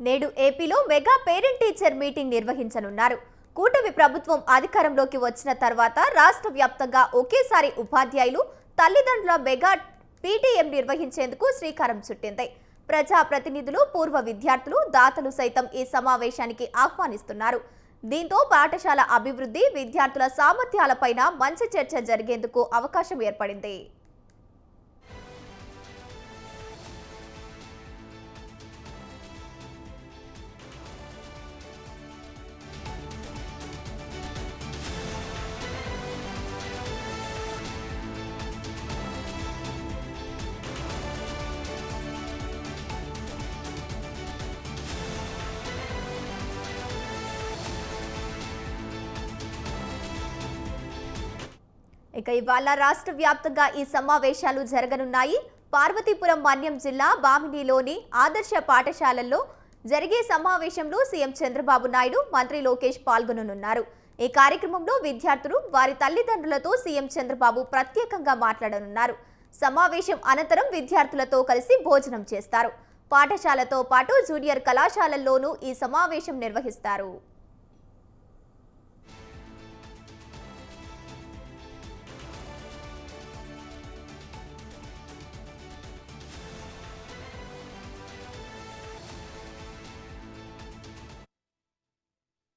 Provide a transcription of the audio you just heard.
నేడు ఏపీలో mega parent teacher meeting నిర్వహించనున్నారు. కూటమి ప్రభుత్వం అధికారంలోకి వచ్చిన తర్వాత రాష్ట్ర వ్యాప్తంగా ఒకేసారి ఉపాధ్యాయులు తల్లిదండ్రుల మెగా పీటీఎం నిర్వహించేందుకు శ్రీకారం చుట్టింది. ప్రజా ప్రతినిధులు, పూర్వ విద్యార్థులు, దాతలు సైతం ఈ సమావేశానికి ఆహ్వానిస్తున్నారు. దీంతో పాఠశాల అభివృద్ధి, విద్యార్థుల సామర్థ్యాలపైన మంచి చర్చ జరిగేందుకు అవకాశం ఏర్పడింది. ఇక ఇవాళ రాష్ట్ర వ్యాప్తంగా ఈ సమావేశాలు జరగనున్నాయి. పార్వతీపురం మన్యం జిల్లా బామినిలోని ఆదర్శ పాఠశాలల్లో జరిగే సమావేశంలో సీఎం చంద్రబాబు నాయుడు, మంత్రి లోకేష్ పాల్గొననున్నారు. ఈ కార్యక్రమంలో విద్యార్థులు, వారి తల్లిదండ్రులతో సీఎం చంద్రబాబు ప్రత్యేకంగా మాట్లాడనున్నారు. సమావేశం అనంతరం విద్యార్థులతో కలిసి భోజనం చేస్తారు. పాఠశాలతో పాటు జూనియర్ కళాశాలల్లోనూ ఈ సమావేశం నిర్వహిస్తారు.